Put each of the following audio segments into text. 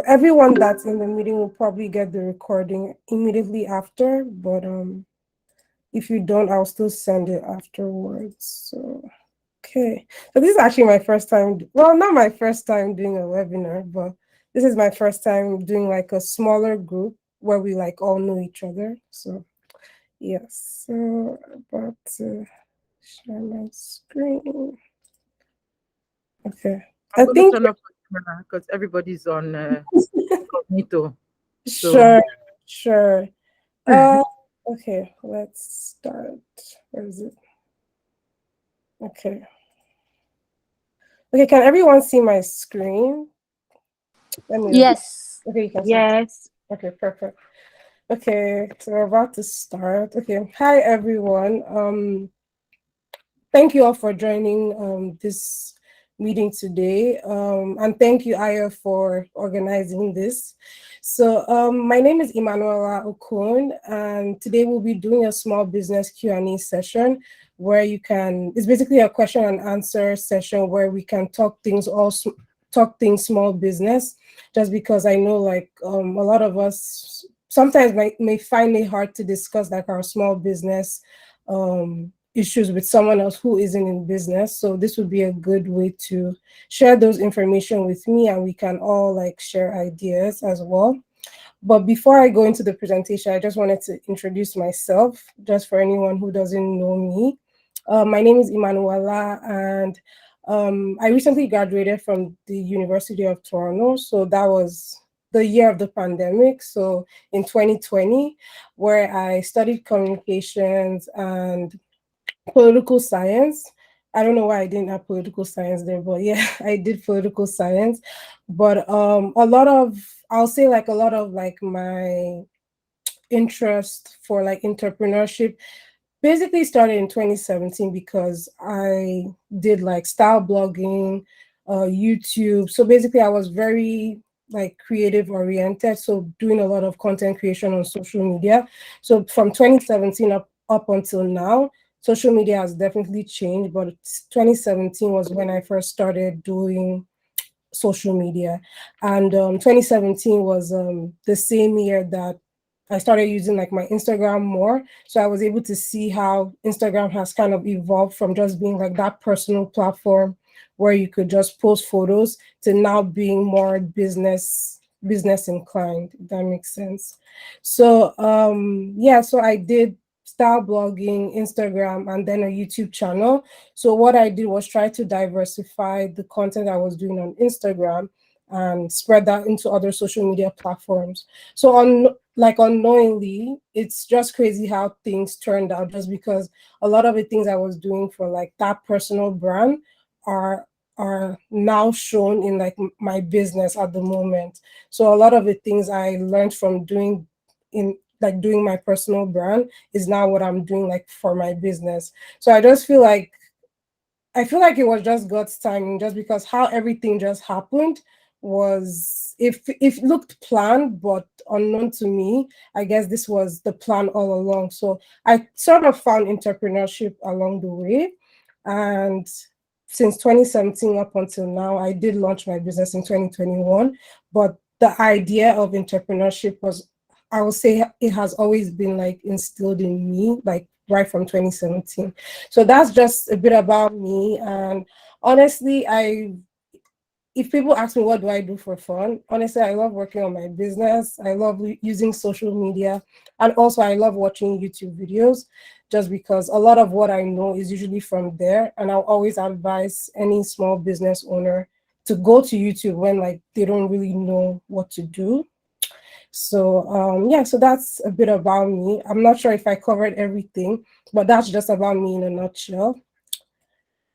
Everyone that's in the meeting will probably get the recording immediately after, but if you don't, I'll still send it afterwards. So, okay. So this is actually my first time, well, not my first time doing a webinar, but this is my first time doing like a smaller group where we like all know each other. So, yes. So, about to share my screen. Okay. I'm I going to think, turn off my camera because everybody's on incognito. So sure, sure. Uh, okay, let's start. Where is it? Okay. Okay, can everyone see my screen? Let me know. Yes. Okay, you can see it. Yes. Okay, perfect. Okay, so we're about to start. Okay, hi everyone. Thank you all for joining this meeting today. And thank you, Aya, for organizing this. So my name is Emmanuela Okon, and today we'll be doing a small business Q&A session where you can, it's basically a question and answer session where we can talk things small business, just because I know like a lot of us sometimes may find it hard to discuss like our small business issues with someone else who isn't in business. So this would be a good way to share those information with me, and we can all like share ideas as well. But before I go into the presentation, I just wanted to introduce myself, just for anyone who doesn't know me. My name is Emmanuela, and I recently graduated from the University of Toronto. So that was the year of the pandemic. So in 2020, where I studied communications and political science. I don't know why I didn't have political science there, but yeah, I did political science. But a lot of, I'll say like a lot of like my interest for like entrepreneurship basically started in 2017 because I did like style blogging, YouTube. So basically I was very like creative oriented, so doing a lot of content creation on social media. So from 2017 up until now, social media has definitely changed, but 2017 was when I first started doing social media. And 2017 was the same year that I started using like my Instagram more. So I was able to see how Instagram has kind of evolved from just being like that personal platform where you could just post photos to now being more business inclined, if that makes sense. So yeah, so I did style blogging, Instagram, and then a YouTube channel. So what I did was try to diversify the content I was doing on Instagram and spread that into other social media platforms. So unknowingly, it's just crazy how things turned out, just because a lot of the things I was doing for like that personal brand are are now shown in like my business at the moment. So a lot of the things I learned from doing my personal brand is now what I'm doing like for my business. So I feel like it was just God's timing, just because how everything just happened was, if it looked planned but unknown to me, I guess this was the plan all along. So I sort of found entrepreneurship along the way, and since 2017 up until now, I did launch my business in 2021, but the idea of entrepreneurship was, I would say, it has always been like instilled in me, like right from 2017. So that's just a bit about me. And honestly, if people ask me what do I do for fun, honestly, I love working on my business. I love using social media, and also I love watching YouTube videos, just because a lot of what I know is usually from there. And I'll always advise any small business owner to go to YouTube when like they don't really know what to do. So yeah, so that's a bit about me. I'm not sure if I covered everything, but that's just about me in a nutshell.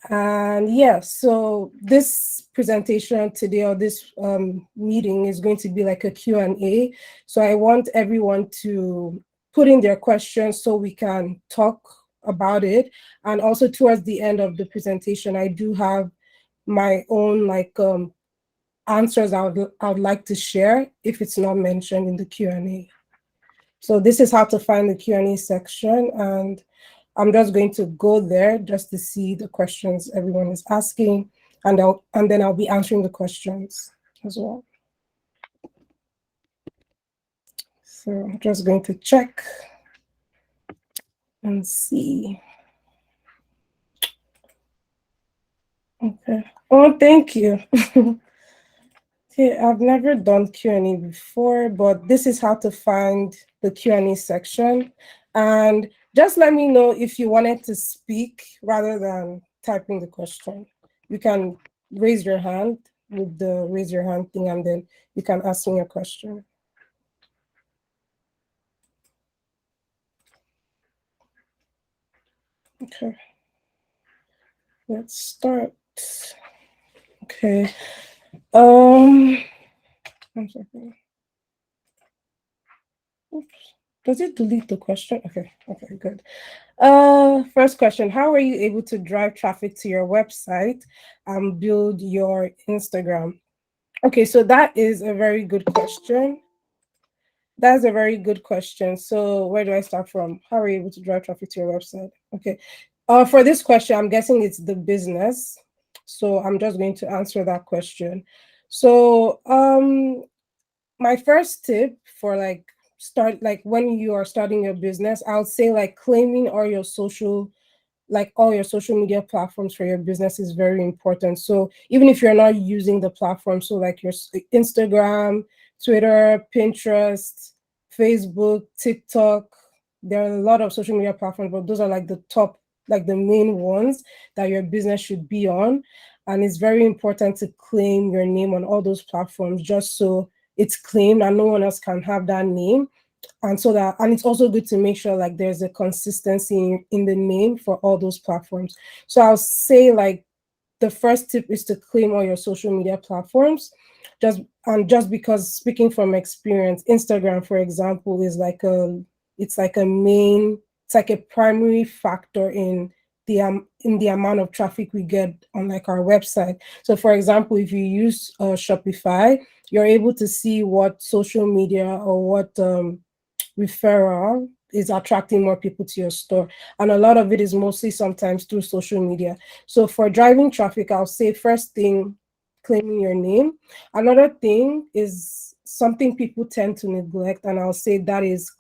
And yeah, so this presentation today, or this meeting, is going to be like a Q&A. So I want everyone to put in their questions so we can talk about it. And also towards the end of the presentation, I do have my own like answers I would like to share if it's not mentioned in the Q&A. So this is how to find the Q&A section, and I'm just going to go there just to see the questions everyone is asking, and then I'll be answering the questions as well. So I'm just going to check and see. Okay. Oh, thank you. Okay, I've never done Q&A before, but this is how to find the Q&A section. And just let me know if you wanted to speak rather than typing the question. You can raise your hand with the raise your hand thing, and then you can ask me a question. Okay. Let's start. Okay. One second. Oops. Does it delete the question? Okay, good. First question, how are you able to drive traffic to your website and build your Instagram? Okay, so that is a very good question. That's a very good question. So where do I start from? How are you able to drive traffic to your website? Okay. For this question, I'm guessing it's the business. So I'm just going to answer that question. So my first tip for when you are starting your business, I would say claiming all your social media platforms for your business is very important. So even if you're not using the platform, so like your Instagram, Twitter, Pinterest, Facebook, TikTok, there are a lot of social media platforms, but those are like the top, like the main ones that your business should be on. And it's very important to claim your name on all those platforms just so it's claimed and no one else can have that name. And it's also good to make sure there's a consistency in the name for all those platforms. So I'll say the first tip is to claim all your social media platforms. Just because, speaking from experience, Instagram, for example, is it's like a primary factor in the amount of traffic we get on our website. So for example, if you use Shopify, you're able to see what social media or what referral is attracting more people to your store. And a lot of it is mostly sometimes through social media. So for driving traffic, I'll say first thing, claiming your name. Another thing is something people tend to neglect, and I'll say that is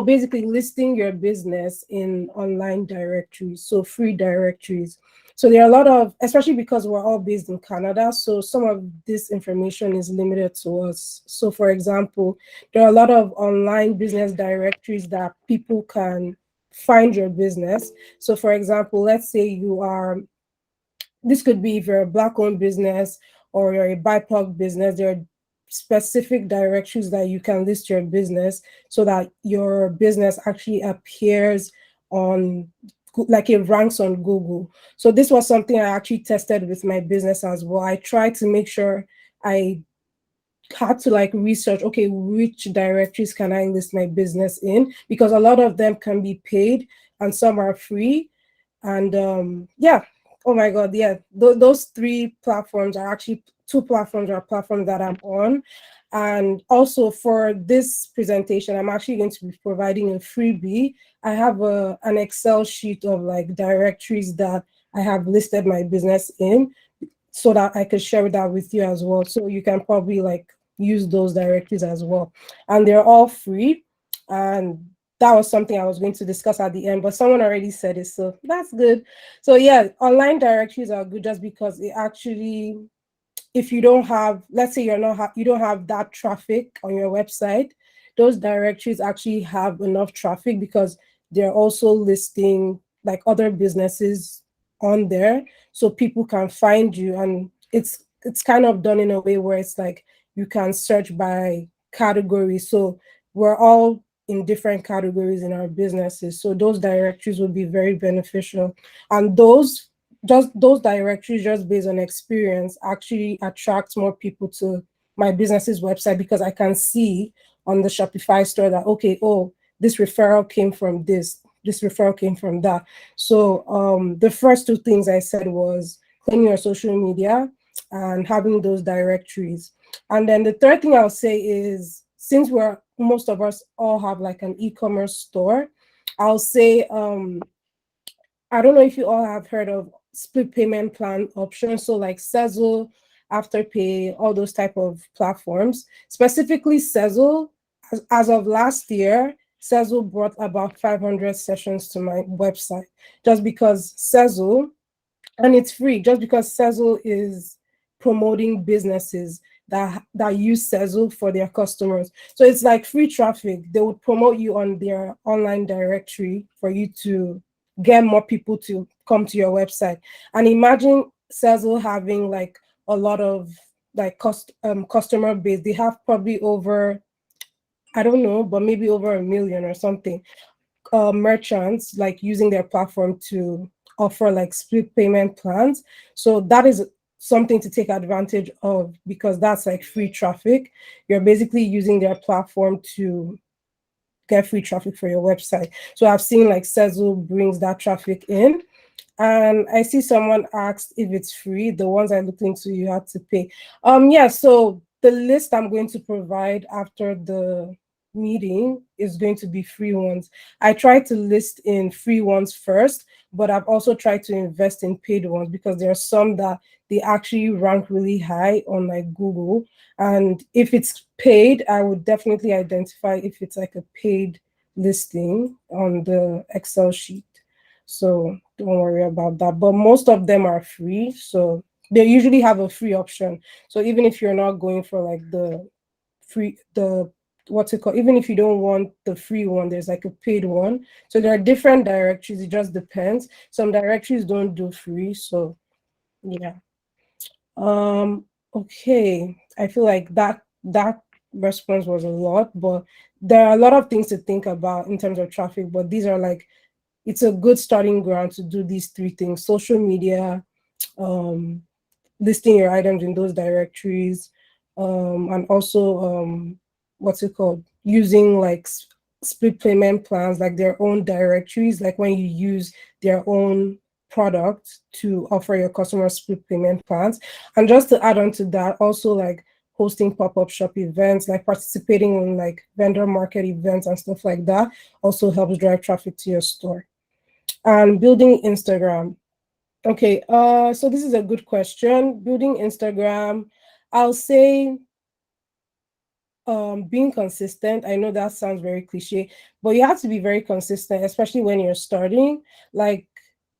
basically listing your business in online directories, so free directories. So there are a lot of, especially because we're all based in Canada, so some of this information is limited to us. So for example, there are a lot of online business directories that people can find your business. So for example, let's say this could be if you're a Black-owned business or you're a BIPOC business, there are specific directories that you can list your business so that your business actually appears on, it ranks on Google. So this was something I actually tested with my business as well. I tried to make sure I had to research, okay, which directories can I list my business in, because a lot of them can be paid and some are free. And yeah, oh my god, yeah, those three platforms are actually two platforms that I'm on. And also for this presentation, I'm actually going to be providing a freebie. I have an Excel sheet of directories that I have listed my business in, so that I could share that with you as well. So you can probably use those directories as well. And they're all free. And that was something I was going to discuss at the end, but someone already said it, so that's good. So yeah, online directories are good just because it actually, if you don't have, let's say you don't have that traffic on your website, those directories actually have enough traffic because they're also listing other businesses on there, so people can find you. And it's kind of done in a way where it's you can search by category, so we're all in different categories in our businesses, so those directories would be very beneficial. And those directories, just based on experience, actually attract more people to my business's website, because I can see on the Shopify store that, okay, oh, this referral came from this referral came from that. So the first two things I said was claiming your social media and having those directories. And then the third thing I'll say is, since most of us all have an e-commerce store, I'll say I don't know if you all have heard of split payment plan options. So Sezzle, Afterpay, all those type of platforms. Specifically Sezzle, as of last year, Sezzle brought about 500 sessions to my website just because Sezzle, and it's free, just because Sezzle is promoting businesses that use Sezzle for their customers. So it's like free traffic. They would promote you on their online directory for you to get more people to come to your website. And imagine Sezzle having like a lot of like customer base. They have probably over, I don't know, but maybe over 1 million or something, merchants like using their platform to offer like split payment plans. So that is something to take advantage of because that's like free traffic. You're basically using their platform to get free traffic for your website. So I've seen like Sezzle brings that traffic in. And I see someone asked if it's free. The ones I looked into, you had to pay. Yeah, so the list I'm going to provide after the meeting is going to be free ones. I tried to list in free ones first, but I've also tried to invest in paid ones because there are some that they actually rank really high on like Google. And if it's paid, I would definitely identify if it's like a paid listing on the Excel sheet. So don't worry about that. But most of them are free. So they usually have a free option. So even if you're not going for like the free, the what's it called? Even if you don't want the free one, there's like a paid one. So there are different directories. It just depends. Some directories don't do free. So yeah. Okay. I feel like that response was a lot, but there are a lot of things to think about in terms of traffic, but these are like it's a good starting ground to do these three things: social media, um, listing your items in those directories, and also what's it called? Using like split payment plans, like their own directories, like when you use their own product to offer your customers split payment plans. And just to add on to that, also like hosting pop-up shop events, like participating in like vendor market events and stuff like that also helps drive traffic to your store. And building Instagram. Okay, so this is a good question. Building Instagram, I'll say being consistent. I know that sounds very cliche, but you have to be very consistent, especially when you're starting. Like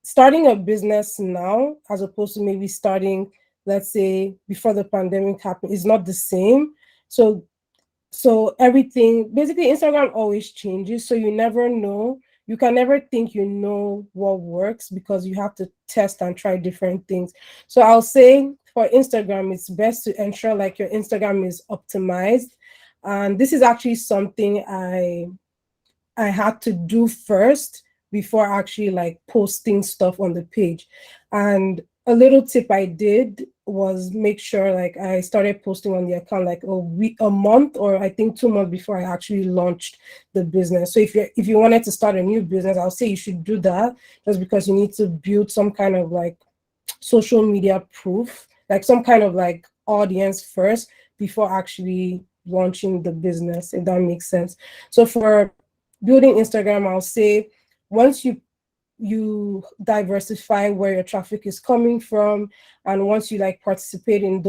starting a business now, as opposed to maybe starting, let's say, before the pandemic happened, is not the same. So everything, basically Instagram always changes, so you never know, you can never think you know what works because you have to test and try different things. So I'll say for Instagram, it's best to ensure like your Instagram is optimized. And this is actually something I had to do first before actually like posting stuff on the page. And a little tip I did was make sure like I started posting on the account like a month, or I think 2 months before I actually launched the business. So if you wanted to start a new business, I'll say you should do that, just because you need to build some kind of like social media proof, like some kind of like audience first before actually launching the business, if that makes sense. So for building Instagram, I'll say once you diversify where your traffic is coming from, and once you like participate in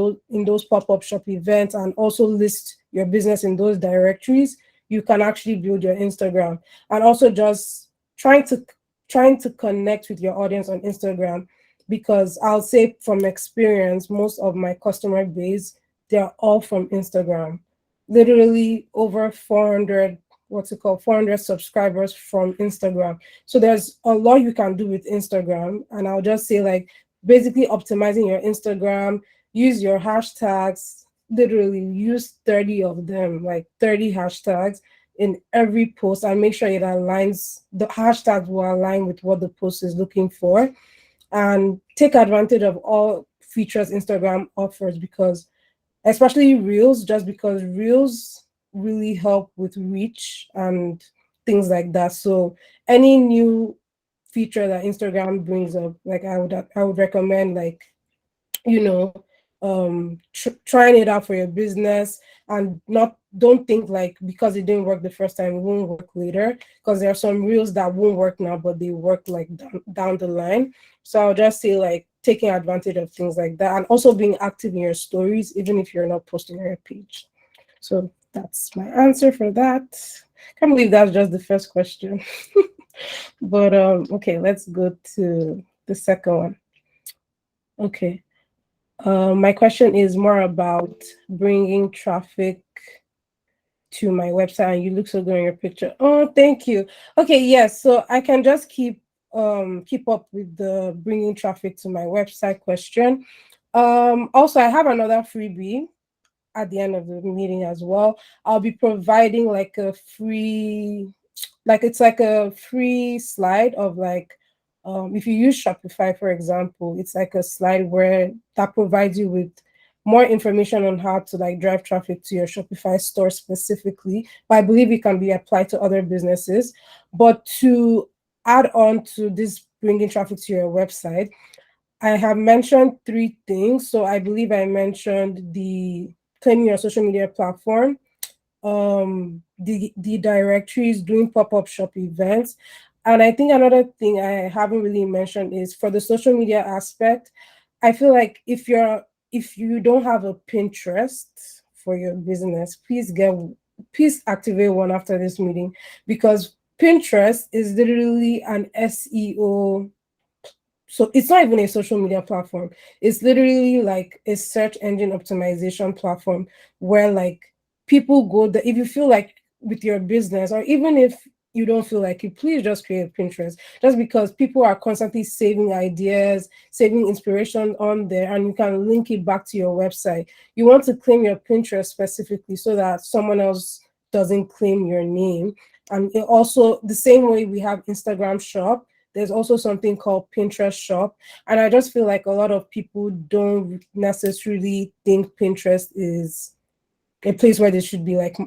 those pop-up shop events and also list your business in those directories, you can actually build your Instagram. And also just trying to connect with your audience on Instagram, because I'll say from experience, most of my customer base, they're all from Instagram. Literally over 400, 400 subscribers from Instagram. So there's a lot you can do with Instagram. And I'll just say like basically optimizing your Instagram, use your hashtags, literally use 30 of them, like 30 hashtags in every post, and make sure it aligns, the hashtags will align with what the post is looking for. And take advantage of all features Instagram offers, because especially reels, just because reels really help with reach and things like that. So any new feature that Instagram brings up, like I would recommend, like, you know, trying it out for your business, and not don't think like because it didn't work the first time it won't work later, because there are some reels that won't work now but they work like down the line. So I'll just say like taking advantage of things like that, and also being active in your stories even if you're not posting on your page. So that's my answer for that. Can't believe that's just the first question. But okay, let's go to the second one. Okay. My question is more about bringing traffic to my website, and you look so good in your picture. Oh, thank you. Okay, yes, so I can just keep up with the bringing traffic to my website question. Also, I have another freebie at the end of the meeting as well. I'll be providing like a free, like it's like a free slide of like, if you use Shopify, for example, it's like a slide where that provides you with more information on how to like drive traffic to your Shopify store specifically. But I believe it can be applied to other businesses. But to add on to this bringing traffic to your website, I have mentioned three things. So I believe I mentioned the claiming your social media platform, the directories, doing pop-up shop events. And I think another thing I haven't really mentioned is for the social media aspect, I feel like if you don't have a Pinterest for your business, please activate one after this meeting, because Pinterest is literally an SEO, so it's not even a social media platform. It's literally like a search engine optimization platform where like people go there. If you feel like with your business, or even if you don't feel like it, please just create Pinterest. Just because people are constantly saving ideas, saving inspiration on there, and you can link it back to your website. You want to claim your Pinterest specifically so that someone else doesn't claim your name. And it also, the same way we have Instagram shop, there's also something called Pinterest shop. And I just feel like a lot of people don't necessarily think Pinterest is a place where they should be like,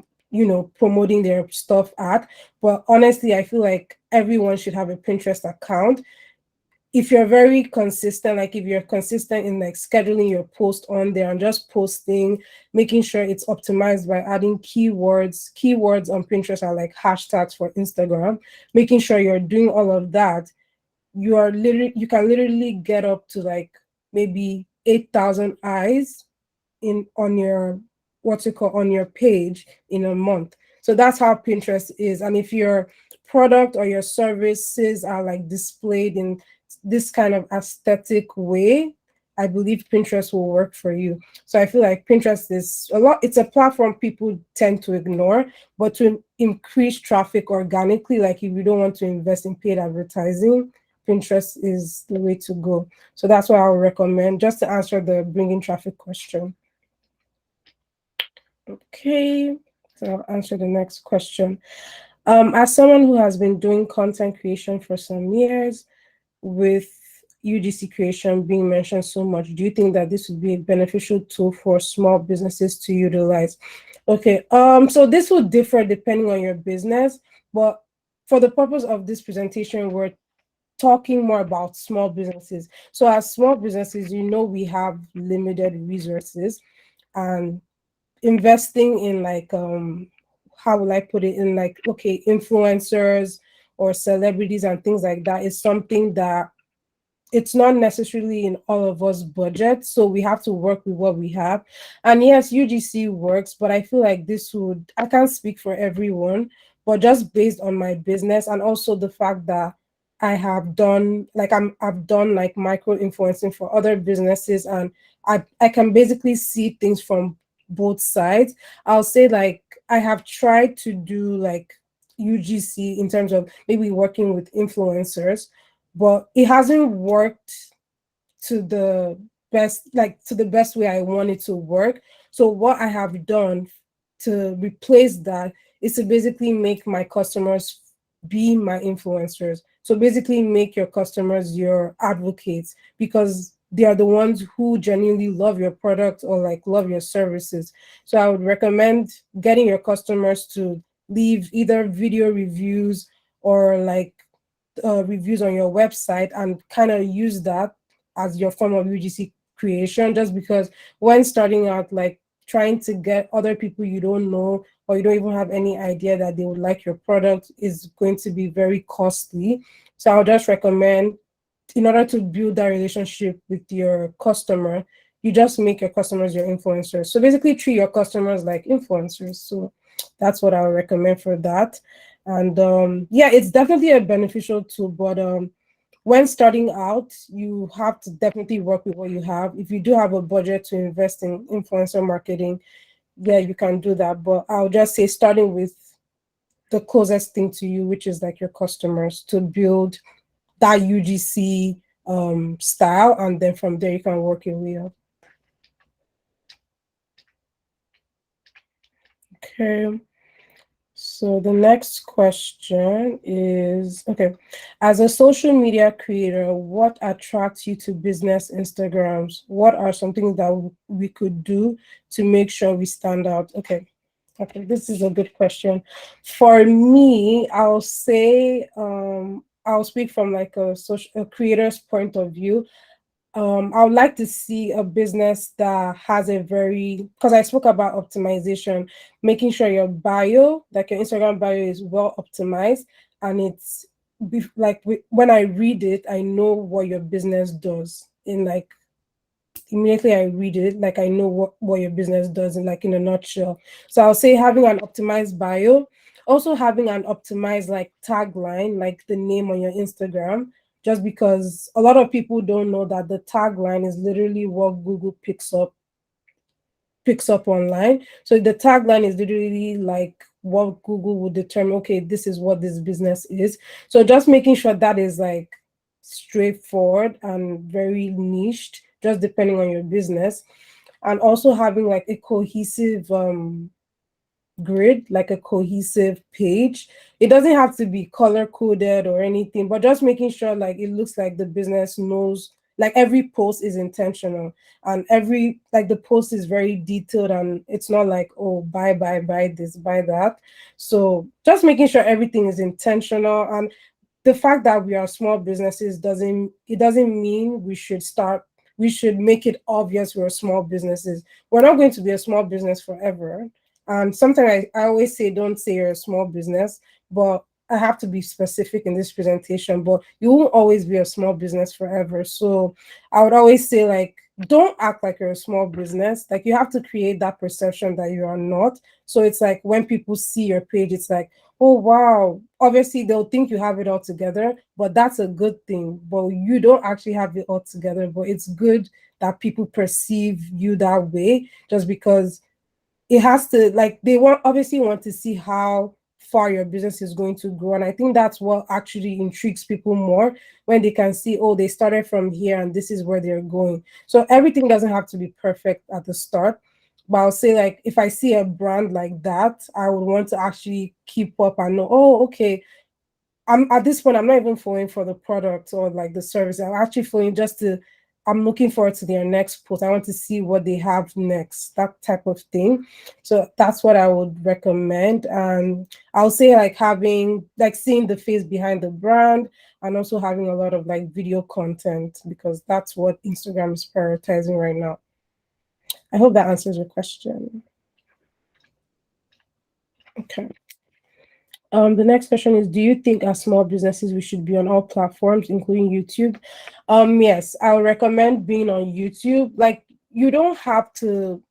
promoting their stuff at. But honestly, I feel like everyone should have a Pinterest account. If you're very consistent, like if you're consistent in like scheduling your post on there and just posting, making sure it's optimized by adding keywords on Pinterest are like hashtags for Instagram, making sure you're doing all of that, you can literally get up to like maybe 8,000 eyes in on your what's it called on your page in a month. So that's how Pinterest is. And if your product or your services are like displayed in this kind of aesthetic way, I believe Pinterest will work for you. So I feel like Pinterest is it's a platform people tend to ignore, but to increase traffic organically, like if you don't want to invest in paid advertising, Pinterest is the way to go. So that's what I would recommend, just to answer the bringing traffic question. Okay, so I'll answer the next question. As someone who has been doing content creation for some years, with UGC creation being mentioned so much, do you think that this would be a beneficial tool for small businesses to utilize? Okay, so this will differ depending on your business, but for the purpose of this presentation, we're talking more about small businesses. So as small businesses, we have limited resources, and investing in like how will I put it, in like, okay, influencers or celebrities and things like that is something that it's not necessarily in all of us budget, so we have to work with what we have. And yes, UGC works, but I feel like I can't speak for everyone, but just based on my business and also the fact that I've done like micro influencing for other businesses, and I can basically see things from both sides. I'll say like I have tried to do like UGC in terms of maybe working with influencers, but it hasn't worked to the best way I want it to work. So what I have done to replace that is to basically make my customers be my influencers. So basically make your customers your advocates, because they are the ones who genuinely love your product or like love your services. So I would recommend getting your customers to leave either video reviews or like reviews on your website, and kind of use that as your form of UGC creation. Just because when starting out, like trying to get other people you don't know or you don't even have any idea that they would like your product is going to be very costly. So I'll just recommend, in order to build that relationship with your customer, you just make your customers your influencers. So basically treat your customers like influencers. So that's what I would recommend for that. And yeah, it's definitely a beneficial tool, but when starting out, you have to definitely work with what you have. If you do have a budget to invest in influencer marketing, yeah, you can do that. But I'll just say starting with the closest thing to you, which is like your customers, to build that UGC style, and then from there you can work your way up. Okay. So the next question is, okay, as a social media creator, what attracts you to business Instagrams? What are some things that we could do to make sure we stand out? Okay, this is a good question. For me, I'll say, I'll speak from like a creator's point of view. I would like to see a business that has a very, because I spoke about optimization, making sure your bio, like your Instagram bio, is well optimized, and it's like when I read it, I know what your business does. In like immediately I read it, like I know what your business does in like in a nutshell. So I'll say having an optimized bio, also having an optimized like tagline, like the name on your Instagram, just because a lot of people don't know that the tagline is literally what Google picks up online. So the tagline is literally like what Google would determine, okay, this is what this business is. So just making sure that is like straightforward and very niched, just depending on your business. And also having like a cohesive grid, like a cohesive page. It doesn't have to be color coded or anything, but just making sure like it looks like the business knows, like every post is intentional, and every like the post is very detailed, and it's not like, oh, buy this, buy that. So just making sure everything is intentional. And the fact that we are small businesses doesn't mean we should make it obvious we're small businesses. We're not going to be a small business forever. And sometimes I always say, don't say you're a small business, but I have to be specific in this presentation. But you won't always be a small business forever. So I would always say, like, don't act like you're a small business. Like, you have to create that perception that you are not. So it's like when people see your page, it's like, oh wow. Obviously, they'll think you have it all together, but that's a good thing. But you don't actually have it all together. But it's good that people perceive you that way, just because it has to, like, they obviously want to see how far your business is going to grow. And I think that's what actually intrigues people more, when they can see, oh, they started from here and this is where they're going. So everything doesn't have to be perfect at the start, but I'll say, like, if I see a brand like that, I would want to actually keep up and know, oh, okay, I'm at this point, I'm not even following for the product or like the service. I'm actually following just to, I'm looking forward to their next post. I want to see what they have next, that type of thing. So that's what I would recommend. And I'll say, like, having, like, seeing the face behind the brand, and also having a lot of like video content, because that's what Instagram is prioritizing right now. I hope that answers your question. Okay. The next question is, do you think as small businesses we should be on all platforms, including YouTube? Yes, I would recommend being on YouTube. Like, you don't have to,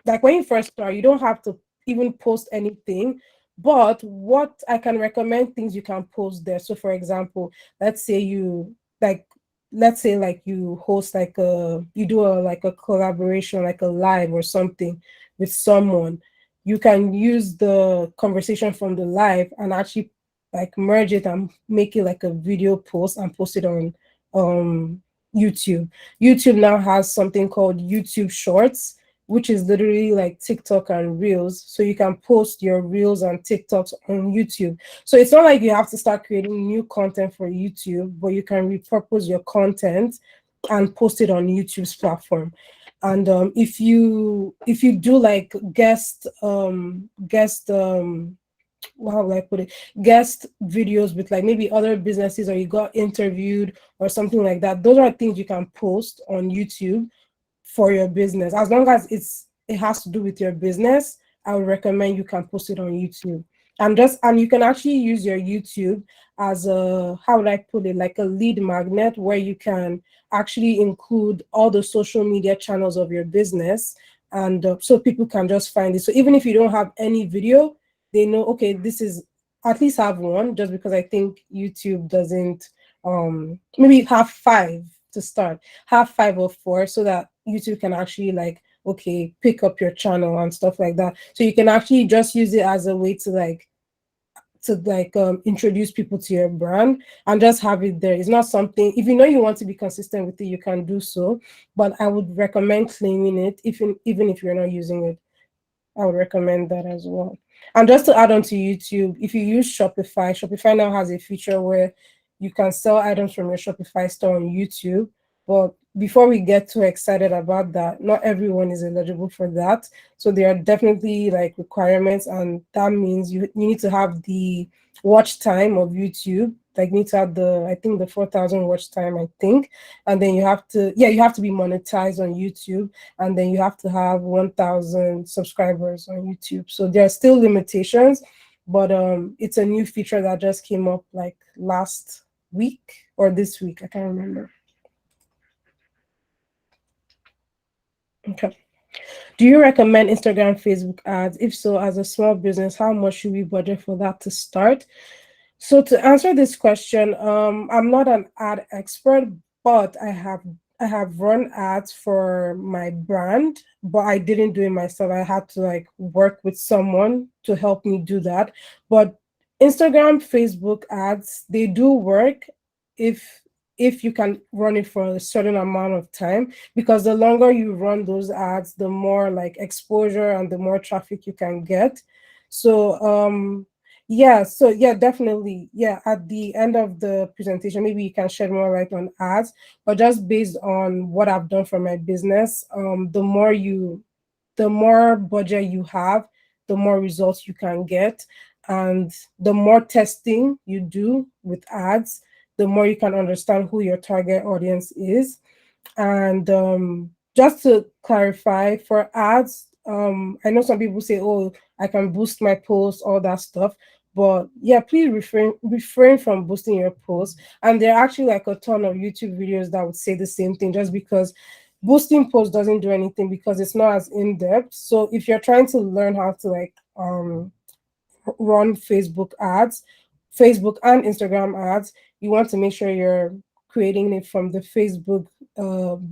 like, when you first start, you don't have to even post anything. But what I can recommend, things you can post there. So for example, let's say you like let's say like you host like you do a like a collaboration, like a live or something with someone. You can use the conversation from the live and actually like merge it and make it like a video post and post it on um YouTube. YouTube now has something called YouTube Shorts, which is literally like TikTok and Reels. So you can post your Reels and TikToks on YouTube. So it's not like you have to start creating new content for YouTube, but you can repurpose your content and post it on YouTube's platform. And if you do like how will I put it, guest videos with like maybe other businesses, or you got interviewed or something like that, those are things you can post on YouTube for your business. As long as it has to do with your business, I would recommend you can post it on YouTube. And you can actually use your YouTube as a, how would I put it, like a lead magnet where you can actually include all the social media channels of your business, and so people can just find it. So even if you don't have any video, they know, okay, this is, at least have one, just because I think YouTube doesn't, maybe have five to start, have five or four, so that YouTube can actually like, okay, pick up your channel and stuff like that. So you can actually just use it as a way to introduce people to your brand and just have it there. It's not something, if you know you want to be consistent with it, you can do so, but I would recommend claiming it, even if you're not using it. I would recommend that as well. And just to add on to YouTube, if you use Shopify, Shopify now has a feature where you can sell items from your Shopify store on YouTube. But before we get too excited about that, not everyone is eligible for that. So there are definitely like requirements, and that means you need to have the watch time of YouTube. Like, you need to have the, I think, the 4,000 watch time, I think. And then you have to be monetized on YouTube, and then you have to have 1,000 subscribers on YouTube. So there are still limitations, but it's a new feature that just came up like last week or this week. I can't remember. Okay. Do you recommend Instagram, Facebook ads? If so, as a small business, how much should we budget for that to start? So to answer this question, I'm not an ad expert, but I have run ads for my brand, but I didn't do it myself. I had to like work with someone to help me do that. But Instagram, Facebook ads, they do work if if you can run it for a certain amount of time, because the longer you run those ads, the more like exposure and the more traffic you can get. So yeah, so yeah, definitely. Yeah, at the end of the presentation, maybe you can shed more light on ads, but just based on what I've done for my business, the more budget you have, the more results you can get. And the more testing you do with ads, the more you can understand who your target audience is. And just to clarify, for ads, I know some people say, "Oh, I can boost my posts, all that stuff." But yeah, please refrain from boosting your posts. And there are actually like a ton of YouTube videos that would say the same thing, just because boosting posts doesn't do anything because it's not as in depth. So if you're trying to learn how to like run Facebook and Instagram ads, you want to make sure you're creating it from the Facebook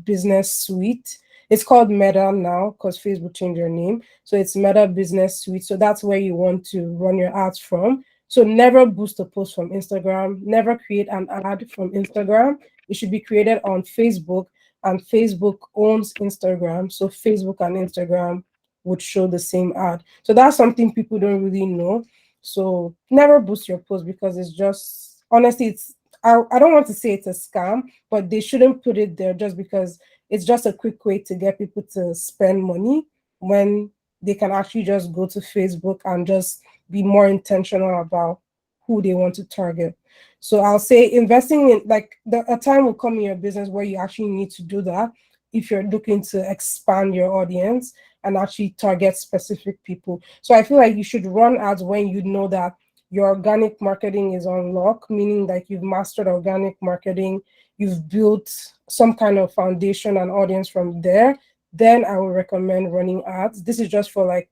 business suite. It's called Meta now because Facebook changed their name. So it's Meta Business Suite. So that's where you want to run your ads from. So never boost a post from Instagram, never create an ad from Instagram. It should be created on Facebook, and Facebook owns Instagram. So Facebook and Instagram would show the same ad. So that's something people don't really know. So never boost your post, because it's just, honestly, I don't want to say it's a scam, but they shouldn't put it there just because it's just a quick way to get people to spend money, when they can actually just go to Facebook and just be more intentional about who they want to target. So I'll say investing in, like, a time will come in your business where you actually need to do that if you're looking to expand your audience and actually target specific people. So I feel like you should run ads when you know that your organic marketing is on lock, meaning like you've mastered organic marketing, you've built some kind of foundation and audience from there. Then I would recommend running ads. This is just for like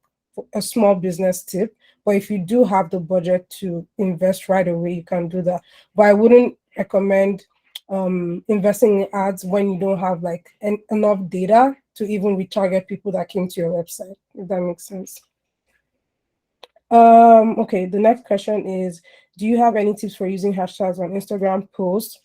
a small business tip. But if you do have the budget to invest right away, you can do that. But I wouldn't recommend investing in ads when you don't have like enough data to even retarget people that came to your website, if that makes sense. Okay, the next question is, do you have any tips for using hashtags on Instagram posts?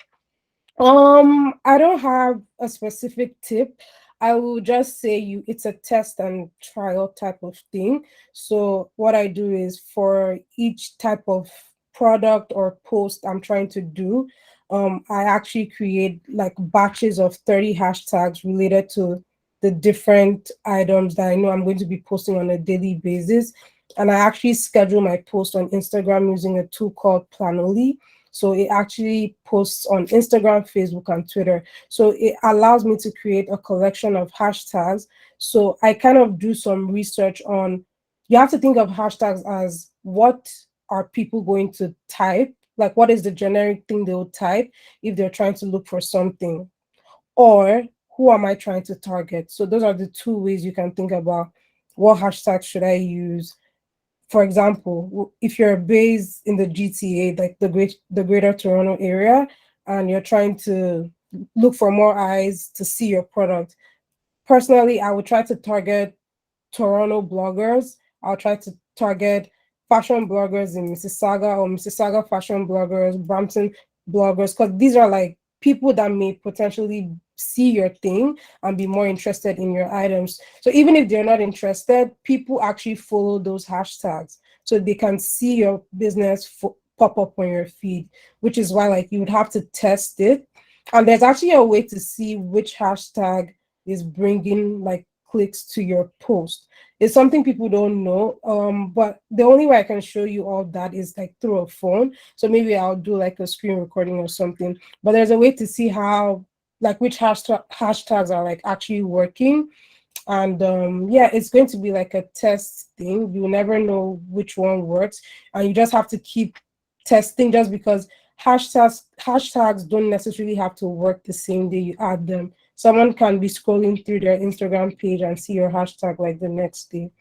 I don't have a specific tip. I will just say it's a test and trial type of thing. So what I do is, for each type of product or post I'm trying to do, I actually create like batches of 30 hashtags related to the different items that I know I'm going to be posting on a daily basis. And I actually schedule my post on Instagram using a tool called Planoly. So it actually posts on Instagram, Facebook, and Twitter. So it allows me to create a collection of hashtags. So I kind of do some research on, you have to think of hashtags as what are people going to type? Like, what is the generic thing they'll type if they're trying to look for something? Or who am I trying to target? So those are the two ways you can think about what hashtag should I use. For example, if you're based in the GTA, like the Greater Toronto area, and you're trying to look for more eyes to see your product, personally, I would try to target Toronto bloggers. I'll try to target fashion bloggers in Mississauga, or Mississauga fashion bloggers, Brampton bloggers, because these are like people that may potentially see your thing and be more interested in your items. So even if they're not interested, people actually follow those hashtags so they can see your business pop up on your feed, which is why like you would have to test it. And there's actually a way to see which hashtag is bringing like clicks to your post. It's something people don't know. But the only way I can show you all that is like through a phone. So maybe I'll do like a screen recording or something. But there's a way to see how like which hashtags are like actually working. And yeah, it's going to be like a test thing. You'll never know which one works, and you just have to keep testing, just because hashtags don't necessarily have to work the same day you add them. Someone can be scrolling through their Instagram page and see your hashtag like the next day.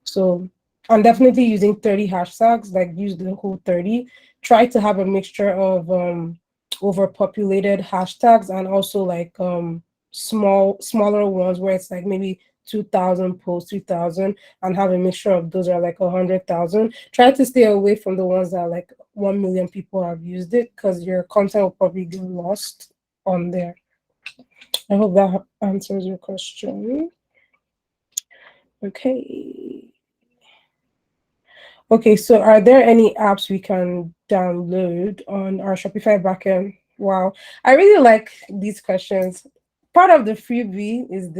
So I'm definitely using 30 hashtags, like use the whole 30. Try to have a mixture of overpopulated hashtags and also like smaller ones where it's like maybe 2,000 posts, 3,000, and have a mixture of those are like 100,000. Try to stay away from the ones that like 1 million people have used it, because your content will probably get lost on there. I hope that answers your question. Okay. Okay, so are there any apps we can download on our Shopify backend? Wow, I really like these questions. Part of the freebie is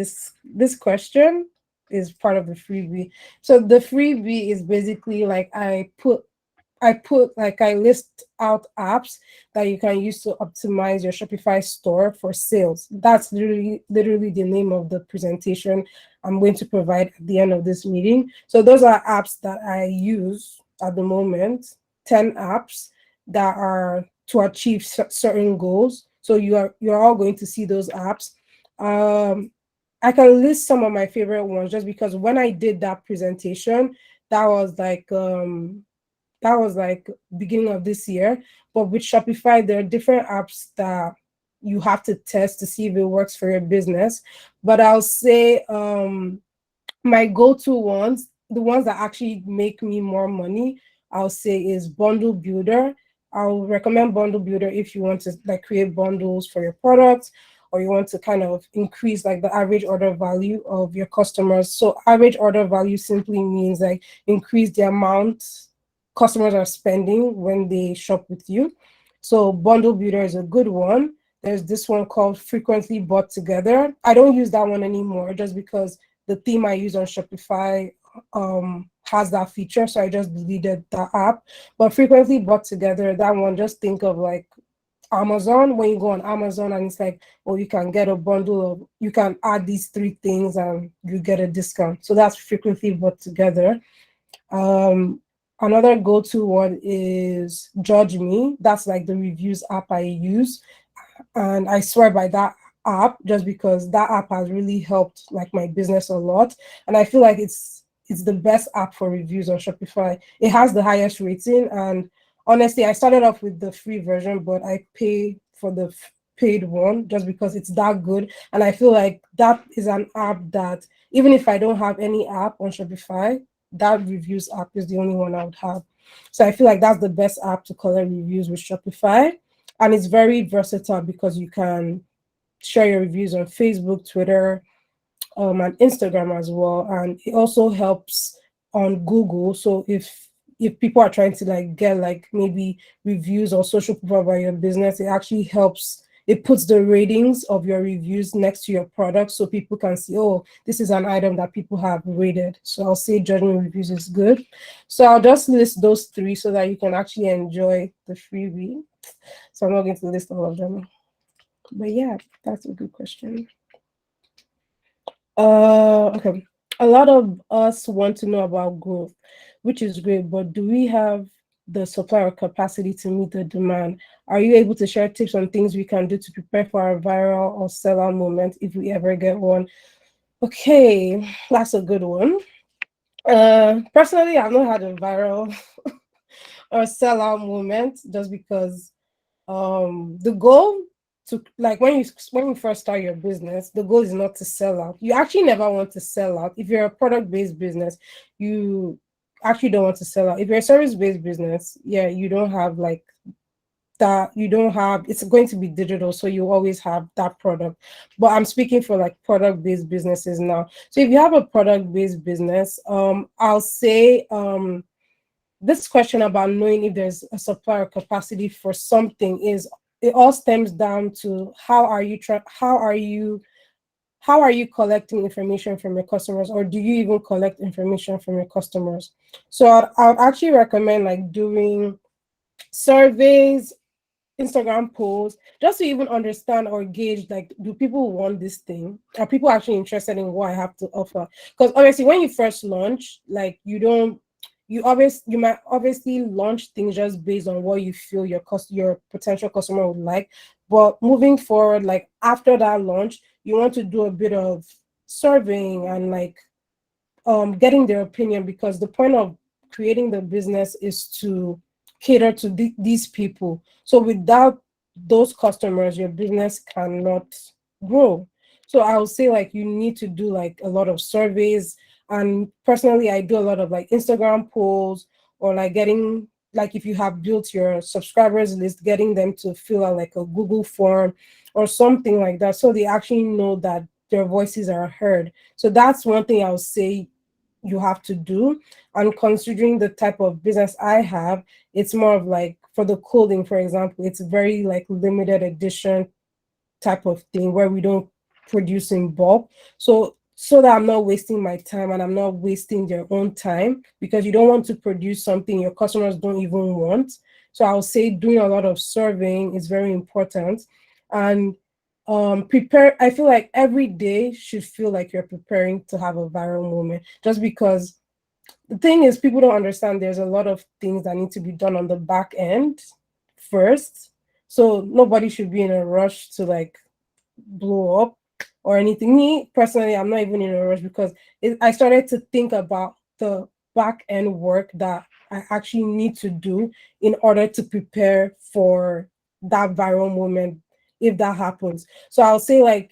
this question is part of the freebie. So the freebie is basically like I list out apps that you can use to optimize your Shopify store for sales. That's literally the name of the presentation I'm going to provide at the end of this meeting. So those are apps that I use at the moment, 10 apps that are to achieve certain goals. So you're all going to see those apps. I can list some of my favorite ones just because when I did that presentation, that was like beginning of this year. But with Shopify, there are different apps that you have to test to see if it works for your business. But I'll say my go-to ones, the ones that actually make me more money, I'll say is Bundle Builder. I'll recommend Bundle Builder if you want to like create bundles for your products, or you want to kind of increase like the average order value of your customers. So average order value simply means like increase the amount customers are spending when they shop with you. So Bundle Builder is a good one. There's this one called Frequently Bought Together. I don't use that one anymore just because the theme I use on Shopify has that feature, so I just deleted that app. But Frequently Bought Together, that one, just think of like Amazon. When you go on Amazon and it's like, oh, you can get a bundle of, you can add these three things and you get a discount. So that's Frequently Bought Together. Another go-to one is Judge Me. That's like the reviews app I use, and I swear by that app just because that app has really helped like my business a lot, and I feel like it's the best app for reviews on Shopify. It has the highest rating, and honestly, I started off with the free version, but I pay for the paid one just because it's that good, and I feel like that is an app that even if I don't have any app on Shopify, that reviews app is the only one I would have. So I feel like that's the best app to collect reviews with Shopify, and it's very versatile because you can share your reviews on Facebook, Twitter, and Instagram as well. And it also helps on Google. So if people are trying to like get like maybe reviews or social proof about your business, it actually helps. It puts the ratings of your reviews next to your product so people can see, oh, this is an item that people have rated. So I'll say judgment reviews is good. So I'll just list those three so that you can actually enjoy the freebie. So I'm not going to list all of them. But yeah, that's a good question. Okay. A lot of us want to know about growth, which is great, but do we have the supplier capacity to meet the demand? Are you able to share tips on things we can do to prepare for our viral or sellout moment if we ever get one? Okay, that's a good one. Personally, I've not had a viral or sellout moment just because the goal to, like, when you first start your business, the goal is not to sell out. You actually never want to sell out. If you're a product-based business, you actually don't want to sell out. If you're a service-based business, yeah, you don't have like that, you don't have, it's going to be digital, so you always have that product. But I'm speaking for like product-based businesses now. So if you have a product-based business, I'll say this question about knowing if there's a supplier capacity for something is, it all stems down to how are you collecting information from your customers, or do you even collect information from your customers? So I'd actually recommend like doing surveys, Instagram polls, just to even understand or gauge, like, do people want this thing? Are people actually interested in what I have to offer? Because obviously, when you first launch, like, you might obviously launch things just based on what you feel your potential customer would like. But moving forward, like after that launch, you want to do a bit of surveying and like getting their opinion, because the point of creating the business is to cater to these people. So without those customers, your business cannot grow. So I would say like you need to do like a lot of surveys. And personally, I do a lot of like Instagram polls, or like getting, like, if you have built your subscribers list, getting them to fill out like a Google form or something like that, so they actually know that their voices are heard. So that's one thing I would say you have to do. And considering the type of business I have, it's more of like, for the clothing, for example, it's very like limited edition type of thing where we don't produce in bulk. So that I'm not wasting my time and I'm not wasting their own time, because you don't want to produce something your customers don't even want. So I'll say doing a lot of surveying is very important. And prepare I feel like every day should feel like you're preparing to have a viral moment, just because the thing is, people don't understand there's a lot of things that need to be done on the back end first. So nobody should be in a rush to like blow up or anything. Me personally, I'm not even in a rush, because I started to think about the back end work that I actually need to do in order to prepare for that viral moment if that happens. So I'll say like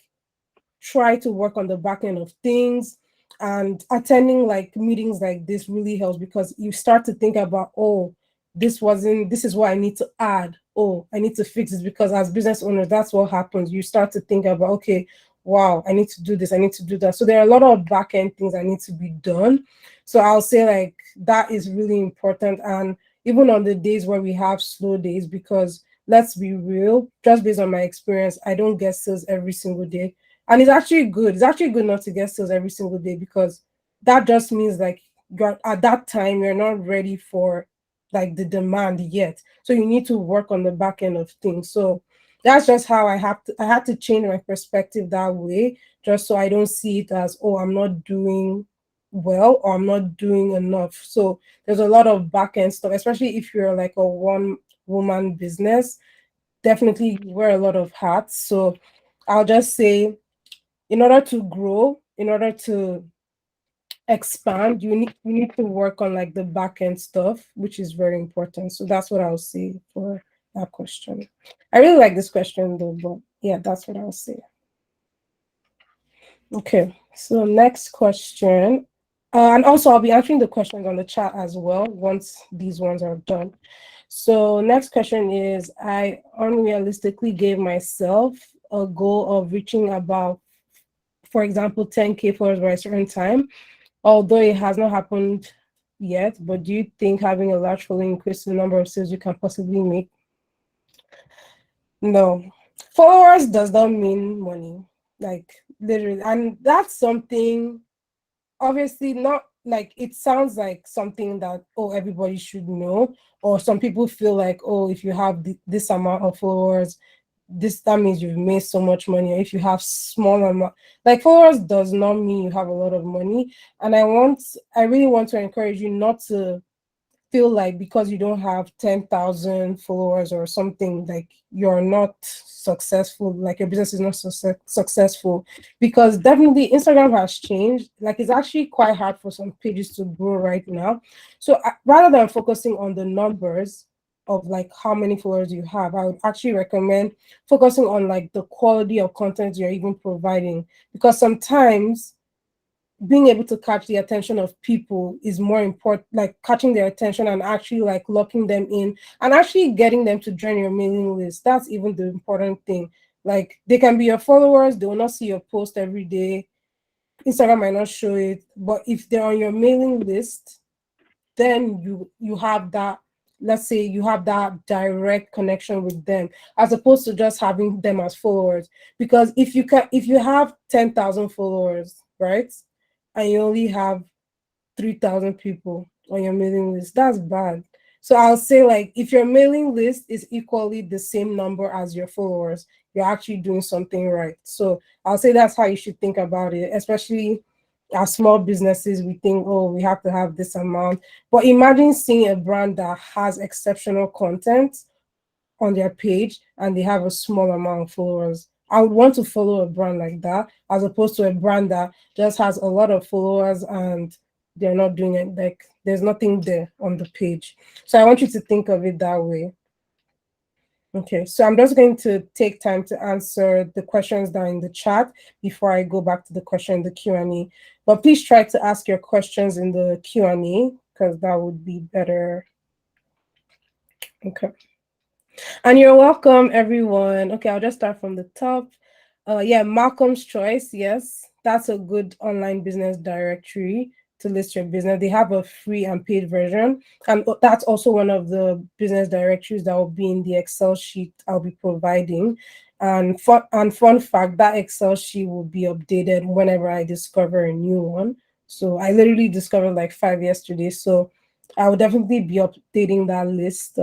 try to work on the back end of things, and attending like meetings like this really helps, because you start to think about, oh, this is what I need to add, oh, I need to fix this, because as business owners, that's what happens. You start to think about, okay, wow, I need to do this, I need to do that. So there are a lot of back end things that need to be done. So I'll say like that is really important. And even on the days where we have slow days, because let's be real, just based on my experience, I don't get sales every single day. And it's actually good. It's actually good not to get sales every single day, because that just means like you're at that time you're not ready for like the demand yet. So you need to work on the back end of things. So that's just how I had to change my perspective that way, just so I don't see it as, oh, I'm not doing well or I'm not doing enough. So there's a lot of back end stuff, especially if you're like a one woman business. Definitely wear a lot of hats. So I'll just say, in order to grow, in order to expand, you need to work on like the back end stuff, which is very important. So that's what I'll say for that question. I really like this question though, but yeah, that's what I'll say. Okay, so next question. And also, I'll be answering the questions on the chat as well once these ones are done. So next question is, I unrealistically gave myself a goal of reaching about, for example, 10K followers by a certain time, although it has not happened yet. But do you think having a large following increases the number of sales you can possibly make? No. Followers does not mean money, like literally. And that's something, obviously not like, it sounds like something that, oh, everybody should know, or some people feel like, oh, if you have this amount of followers, that means you've made so much money. Or if you have small amount, like, followers does not mean you have a lot of money. And I really want to encourage you not to feel like because you don't have 10,000 followers or something, like you're not successful, like your business is not successful, because definitely Instagram has changed. Like it's actually quite hard for some pages to grow right now. So rather than focusing on the numbers of like how many followers you have, I would actually recommend focusing on like the quality of content you're even providing, because sometimes being able to catch the attention of people is more important, like catching their attention and actually like locking them in and actually getting them to join your mailing list. That's even the important thing. Like they can be your followers, they will not see your post every day. Instagram might not show it, but if they're on your mailing list, then you have that, let's say you have that direct connection with them, as opposed to just having them as followers. Because if you have 10,000 followers, right, and you only have 3,000 people on your mailing list, that's bad. So I'll say, like, if your mailing list is equally the same number as your followers, you're actually doing something right. So I'll say that's how you should think about it, especially as small businesses. We think, oh, we have to have this amount. But imagine seeing a brand that has exceptional content on their page and they have a small amount of followers. I would want to follow a brand like that as opposed to a brand that just has a lot of followers and they're not doing it. Like there's nothing there on the page. So I want you to think of it that way. Okay, so I'm just going to take time to answer the questions that are in the chat before I go back to the question in the Q&A. But please try to ask your questions in the Q&A because that would be better. Okay. And you're welcome, everyone. Okay, I'll just start from the top. Yeah, Malcolm's Choice. Yes, that's a good online business directory to list your business. They have a free and paid version. And that's also one of the business directories that will be in the Excel sheet I'll be providing. And fun fact, that Excel sheet will be updated whenever I discover a new one. So I literally discovered like 5 yesterday. So I will definitely be updating that list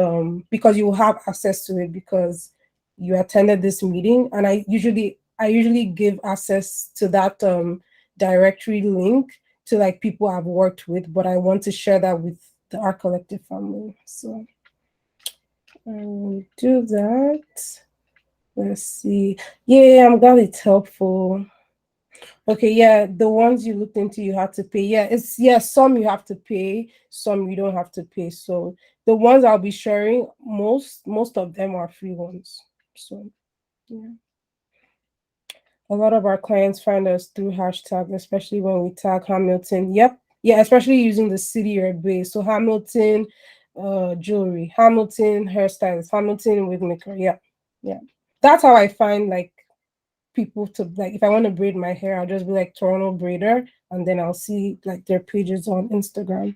because you will have access to it because you attended this meeting, and I usually give access to that directory link to like people I've worked with, but I want to share that with the Ark Collective family. So I will do that. Let's see. Yeah, I'm glad it's helpful. Okay, yeah, the ones you looked into, you have to pay. Some you have to pay, some you don't have to pay. So the ones I'll be sharing, most of them are free ones. So yeah. A lot of our clients find us through hashtags, especially when we tag Hamilton. Yep. Yeah, especially using the city or base. So Hamilton jewelry, Hamilton hairstylist, Hamilton wig maker. Yeah. Yeah. That's how I find like people to, like, if I want to braid my hair, I'll just be like Toronto braider and then I'll see like their pages on Instagram.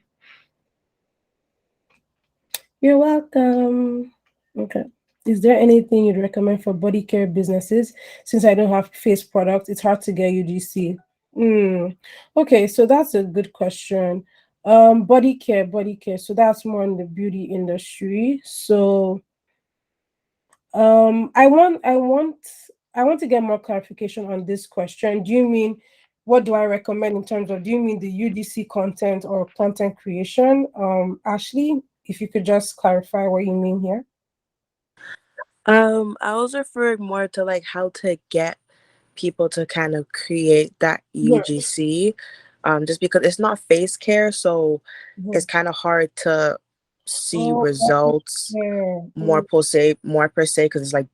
You're welcome. Okay. Is there anything you'd recommend for body care businesses? Since I don't have face products, it's hard to get UGC. Okay, so that's a good question. Body care. So that's more in the beauty industry. So I want to get more clarification on this question. Do you mean, what do I recommend in terms of, do you mean the UGC content or content creation? Ashley, if you could just clarify what you mean here. I was referring more to like how to get people to kind of create that Yeah. UGC, just because it's not face care, so it's Mhm. kind of hard to see Oh, results yeah. more per se, because it's like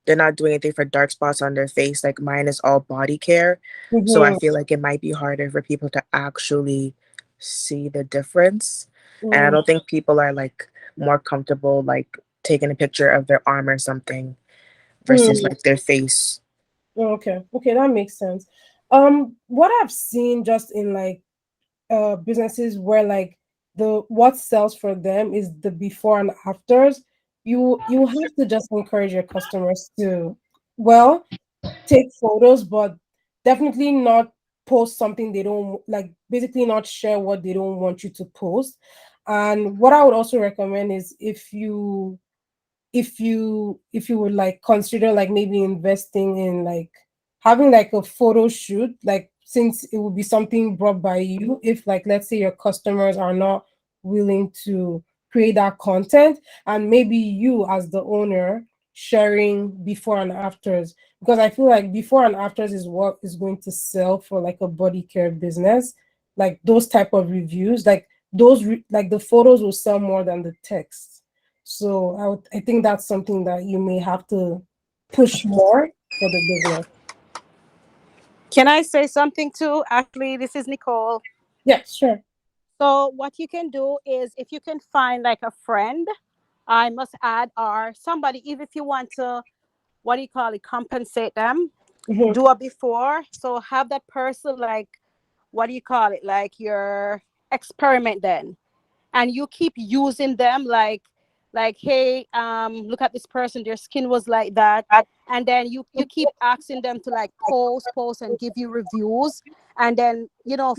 they're not doing anything for dark spots on their face. Like mine is all body care, so I Mhm. feel like it might be harder for people to actually see the difference, and I Mhm. don't think people are like more comfortable like taking a picture of their arm or something versus Mhm. like their face. Okay, that makes sense. What I've seen just in like businesses where like the what sells for them is the before and afters, you have to just encourage your customers to, well, take photos, but definitely not post something they don't like, basically not share what they don't want you to post. And what I would also recommend is, if you would like consider like maybe investing in like having like a photo shoot, like since it would be something brought by you, if like let's say your customers are not willing to create that content, and maybe you as the owner sharing before and afters, because I feel like before and afters is what is going to sell for like a body care business, like those type of reviews, like like the photos will sell more than the text. So I think that's something that you may have to push more for the business. Can I say something too? Actually, this is Nicole. Yeah, sure. So what you can do is if you can find like a friend, I must add, or somebody, even if you want to, what do you call it, compensate them, Mhm. do a before. So have that person like, what do you call it, like your experiment then. And you keep using them like hey, look at this person, their skin was like that. And then you keep asking them to like post and give you reviews. And then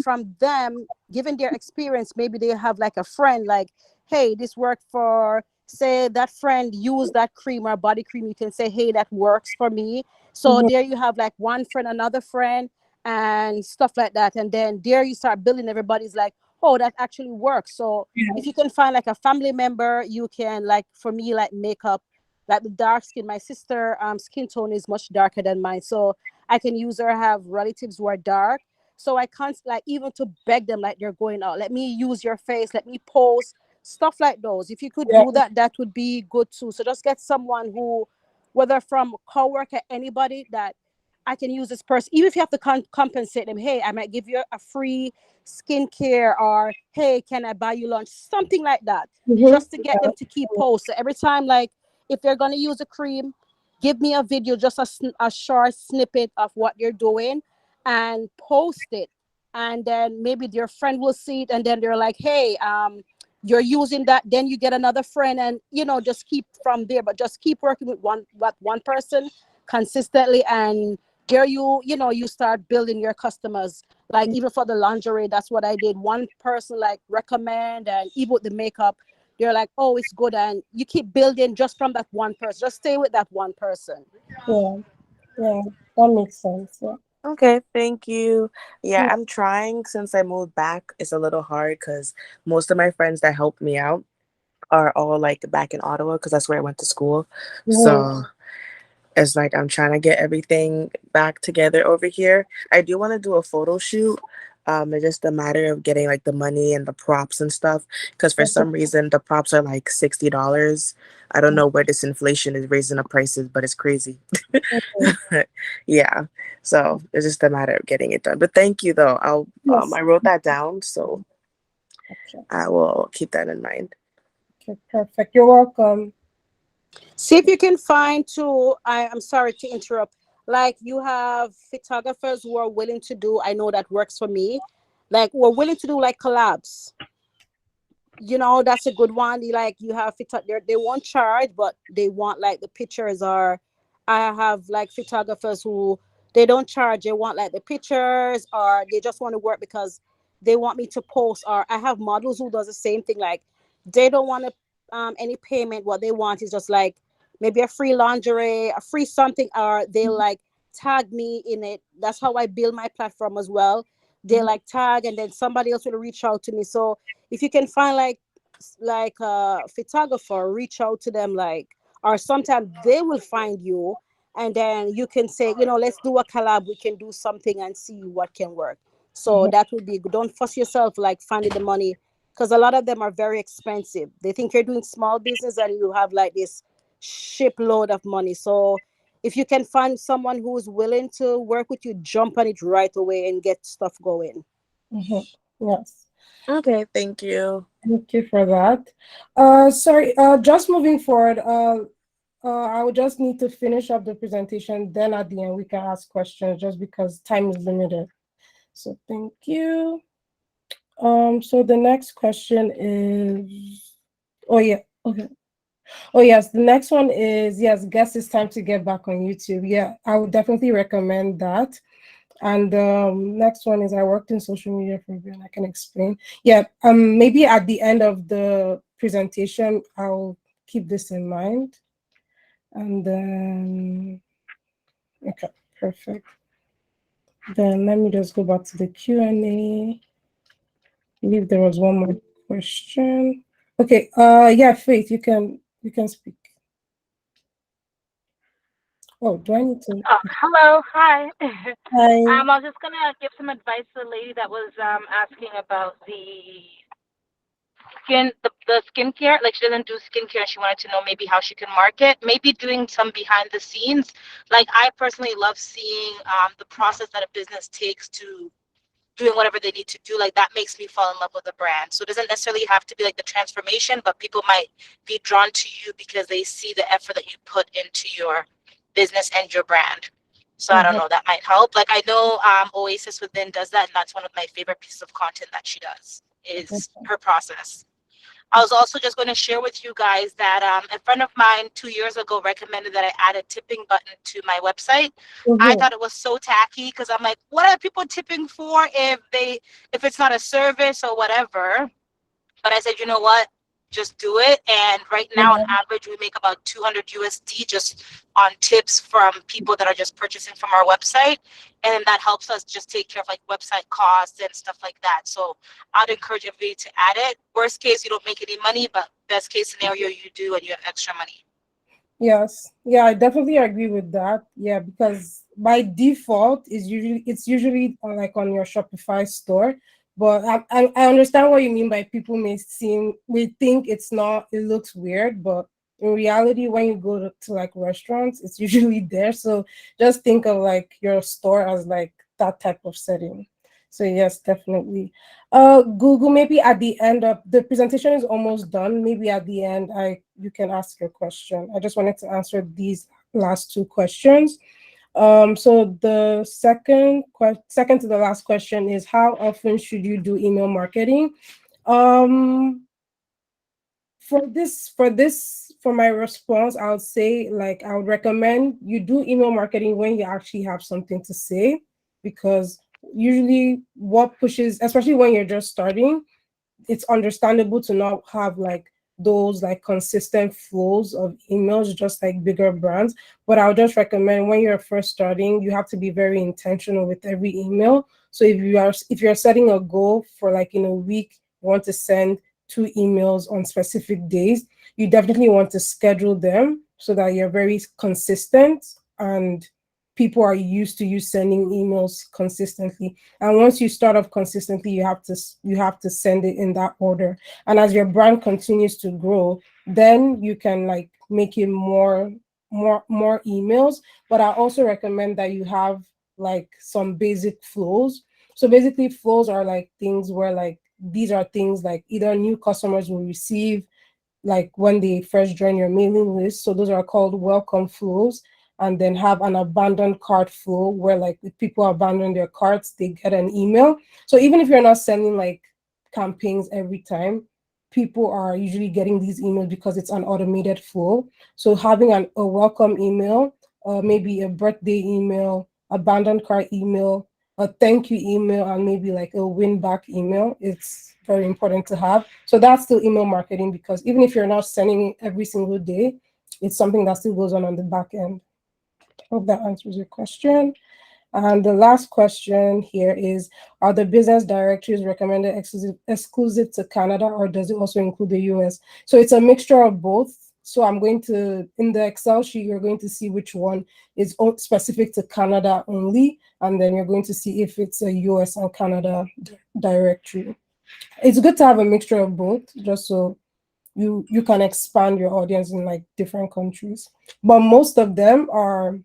from them given their experience, maybe they have like a friend like, hey, this worked for, say that friend used that cream or body cream, you can say, hey, that works for me. So Mhm. there you have like one friend, another friend, and stuff like that. And then there you start building, everybody's like, oh, that actually works. So if you can find like a family member, you can, like for me, like makeup, like the dark skin, my sister skin tone is much darker than mine, so I can use her. I have relatives who are dark, so I can't like even to beg them like they're going out, let me use your face, let me post stuff like those. If you could Yeah. do that, that would be good too. So just get someone who, whether from coworker, anybody, that I can use this person. Even if you have to compensate them, hey, I might give you a free skincare, or hey, can I buy you lunch, something like that, Mhm. just to get them to keep posts. So every time, like if they're going to use a cream, give me a video, just a short snippet of what you're doing, and post it. And then maybe your friend will see it, and then they're like, hey, you're using that, then you get another friend, and just keep from there. But just keep working with one person consistently, and there you start building your customers. Like even for the lingerie, that's what I did. One person like recommend, and even with the makeup, they're like, oh, it's good. And you keep building just from that one person. Just stay with that one person. Yeah. Yeah. That makes sense. Yeah. Okay, thank you. Yeah, Yeah. I'm trying since I moved back. It's a little hard because most of my friends that helped me out are all like back in Ottawa because that's where I went to school. Mhm. So it's like I'm trying to get everything back together over here. I do want to do a photo shoot. It's just a matter of getting like the money and the props and stuff. Because for some reason the props are like $60. I don't know where this inflation is raising the prices, but it's crazy. Yeah. So it's just a matter of getting it done. But thank you though. Yes. I wrote that down, so Okay. I will keep that in mind. Okay. Perfect. You're welcome. See if you can find too. I'm sorry to interrupt. Like you have photographers who are willing to do. I know that works for me. Like we're willing to do like collabs. That's a good one. You have they won't charge, but they want like the pictures. Or I have like photographers who they don't charge, they want like the pictures, or they just want to work because they want me to post. Or I have models who does the same thing, like they don't want to any payment. What they want is just like maybe a free lingerie, a free something, or they like tag me in it. That's how I build my platform as well. They like tag, and then somebody else will reach out to me. So if you can find like a photographer, reach out to them, like, or sometimes they will find you, and then you can say, let's do a collab, we can do something and see what can work. So Mhm. that would be good. Don't fuss yourself like finding the money, because a lot of them are very expensive. They think you're doing small business and you have like this shipload of money. So if you can find someone who's willing to work with you, jump on it right away and get stuff going. Mhm. Yes. Okay, thank you. Thank you for that. Sorry, just moving forward, I would just need to finish up the presentation. Then at the end, we can ask questions just because time is limited. So thank you. So the next question is, oh yeah, okay. Oh yes, the next one is, yes, guess it's time to get back on YouTube. Yeah, I would definitely recommend that. And next one is, I worked in social media for a bit and I can explain. Yeah, maybe at the end of the presentation, I'll keep this in mind. And then, okay, perfect. Then let me just go back to the Q&A. I believe there was one more question. Okay. Yeah, Faith, you can speak. Oh, do I need to? Oh, hello. Hi. Hi. I was just gonna give some advice to the lady that was asking about the skincare. Like she doesn't do skincare, and she wanted to know maybe how she can market. Maybe doing some behind the scenes. Like I personally love seeing the process that a business takes to doing whatever they need to do. Like that makes me fall in love with the brand. So it doesn't necessarily have to be like the transformation, but people might be drawn to you because they see the effort that you put into your business and your brand. So I don't Uh-huh. know, that might help. Like I know Oasis Within does that, and that's one of my favorite pieces of content that she does is her process. I was also just going to share with you guys that a friend of mine 2 years ago recommended that I add a tipping button to my website. I Mhm. thought it was so tacky because I'm like, what are people tipping for if it's not a service or whatever? But I said, you know what? Just do it. And right now, on Yeah. average, we make about 200 USD just on tips from people that are just purchasing from our website. And that helps us just take care of like website costs and stuff like that. So I'd encourage everybody to add it. Worst case, you don't make any money, but best case scenario, you do and you have extra money. Yes. Yeah, I definitely agree with that. Yeah, because by default it's usually like on your Shopify store. But I understand what you mean by people may think it's not, it looks weird, but in reality, when you go to like restaurants, it's usually there. So just think of like your store as like that type of setting. So yes, definitely. Google, maybe at the end of the presentation is almost done. Maybe at the end, you can ask your question. I just wanted to answer these last two questions. So the second to the last question is, how often should you do email marketing? Um, for my response, I would say like I would recommend you do email marketing when you actually have something to say, because usually what pushes, especially when you're just starting, it's understandable to not have like those like consistent flows of emails, just like bigger brands. But I would just recommend when you're first starting, you have to be very intentional with every email. So if you're setting a goal for like in a week, you want to send 2 emails on specific days, you definitely want to schedule them so that you're very consistent and people are used to you sending emails consistently. And once you start off consistently, you have to send it in that order. And as your brand continues to grow, then you can like make it more emails. But I also recommend that you have like some basic flows. So basically flows are like things where like these are things like either new customers will receive like when they first join your mailing list. So those are called welcome flows. And then have an abandoned cart flow where like if people abandon their carts, they get an email. So even if you're not sending like campaigns every time, people are usually getting these emails because it's an automated flow. So having a welcome email, maybe a birthday email, abandoned cart email, a thank you email, and maybe like a win back email, it's very important to have. So that's still email marketing, because even if you're not sending it every single day, it's something that still goes on the back end. Hope that answers your question. And the last question here is, are the business directories recommended exclusive to Canada, or does it also include the US? So it's a mixture of both. So I'm going to, in the Excel sheet, you're going to see which one is specific to Canada only, and then you're going to see if it's a US and Canada directory. It's good to have a mixture of both, just so you can expand your audience in like different countries. But most of them are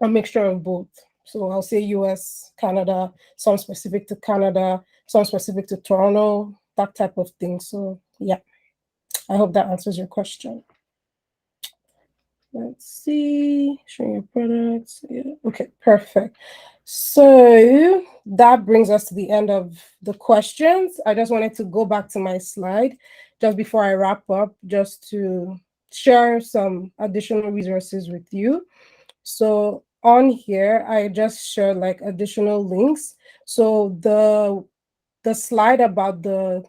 a mixture of both. So I'll say US, Canada, some specific to Canada, some specific to Toronto, that type of thing. So yeah, I hope that answers your question. Let's see, showing your products. Yeah. Okay, perfect. So that brings us to the end of the questions. I just wanted to go back to my slide just before I wrap up, just to share some additional resources with you. So on here, I just shared like additional links. So the slide about the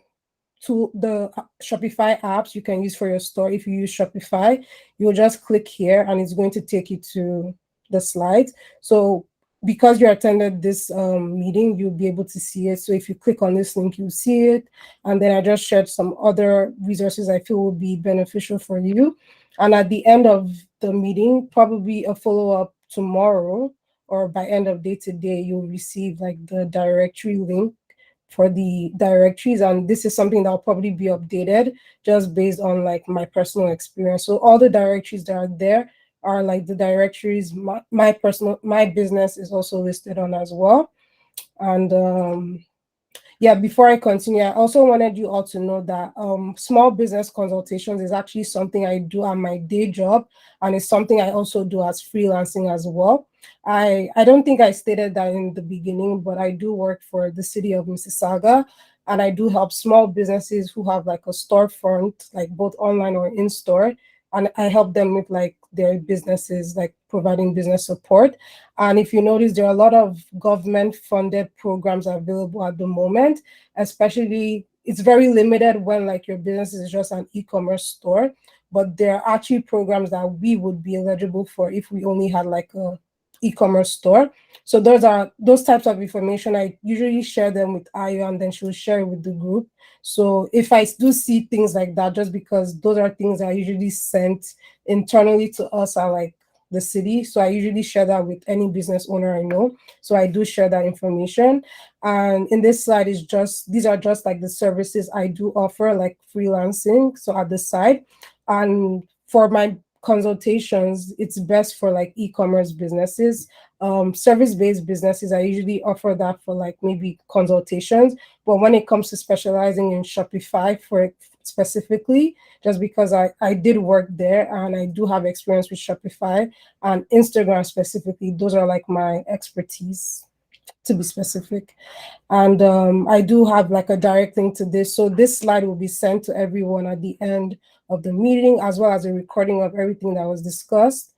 Shopify apps you can use for your store. If you use Shopify, you'll just click here and it's going to take you to the slides. So because you attended this meeting, you'll be able to see it. So if you click on this link, you'll see it. And then I just shared some other resources I feel will be beneficial for you. And at the end of the meeting, probably a follow-up tomorrow or by end of day today, you'll receive like the directory link for the directories. And this is something that will probably be updated just based on like my personal experience. So all the directories that are there are like the directories my business is also listed on as well. And yeah, before I continue, I also wanted you all to know that small business consultations is actually something I do at my day job, and it's something I also do as freelancing as well. I don't think I stated that in the beginning, but I do work for the city of Mississauga, and I do help small businesses who have like a storefront, like both online or in store, and I help them with like their businesses, like providing business support. And if you notice, there are a lot of government funded programs available at the moment, especially it's very limited when like your business is just an e-commerce store, but there are actually programs that we would be eligible for if we only had like a e-commerce store. So those types of information. I usually share them with Ayo and then she'll share it with the group. So if I do see things like that, just because those are things that are usually sent internally to us are like the city. So I usually share that with any business owner I know. So I do share that information. And in this slide is just, these are just like the services I do offer, like freelancing. So at the side, and for my consultations, it's best for like e-commerce businesses. Service-based businesses, I usually offer that for like maybe consultations. But when it comes to specializing in Shopify for specifically, just because I did work there and I do have experience with Shopify and Instagram specifically, those are like my expertise, to be specific. And I do have like a direct link to this. So this slide will be sent to everyone at the end of the meeting, as well as a recording of everything that was discussed.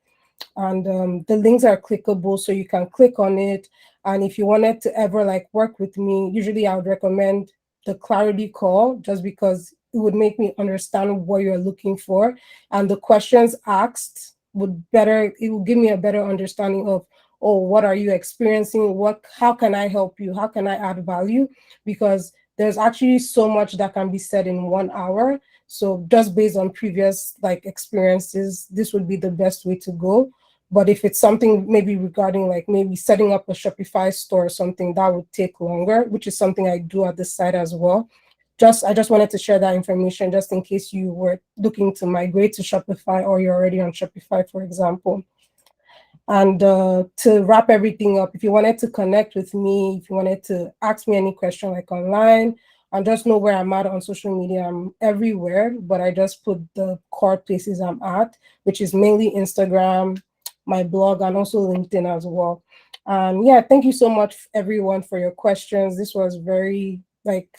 And the links are clickable, so you can click on it. And if you wanted to ever like work with me, usually I would recommend the clarity call, just because it would make me understand what you're looking for, and the questions asked it will give me a better understanding of, oh, what are you experiencing, how can I help you, how can I add value, because there's actually so much that can be said in 1 hour. So just based on previous like experiences, this would be the best way to go. But if it's something maybe regarding like maybe setting up a Shopify store or something, that would take longer, which is something I do at the site as well. I just wanted to share that information just in case you were looking to migrate to Shopify or you're already on Shopify, for example. And to wrap everything up, if you wanted to connect with me, if you wanted to ask me any question like online, and just know where I'm at on social media, I'm everywhere, but I just put the core places I'm at, which is mainly Instagram, my blog, and also LinkedIn as well. And yeah, thank you so much everyone for your questions. This was very like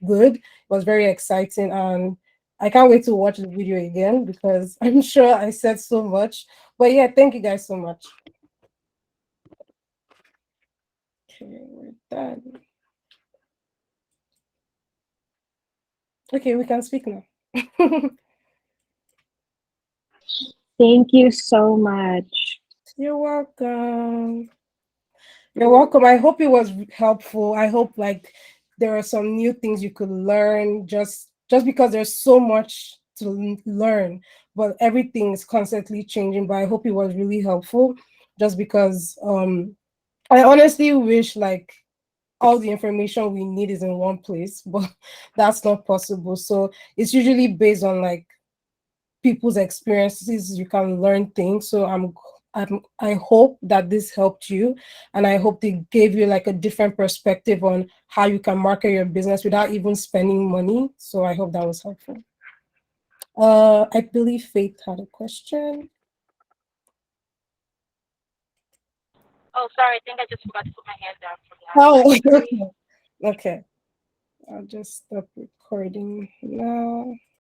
good. It was very exciting, and I can't wait to watch the video again because I'm sure I said so much. But yeah, thank you guys so much. Okay, we're done. Okay, we can speak now. Thank you so much. You're welcome. You're welcome. I hope it was helpful. I hope like there are some new things you could learn just because there's so much to learn, but everything is constantly changing. But I hope it was really helpful just because I honestly wish like all the information we need is in one place, but that's not possible. So it's usually based on like people's experiences. You can learn things. So I hope that this helped you, and I hope they gave you like a different perspective on how you can market your business without even spending money. So I hope that was helpful. I believe Faith had a question. Oh, sorry. I think I just forgot to put my hand down from last Oh, time. Sorry. okay. I'll just stop recording now.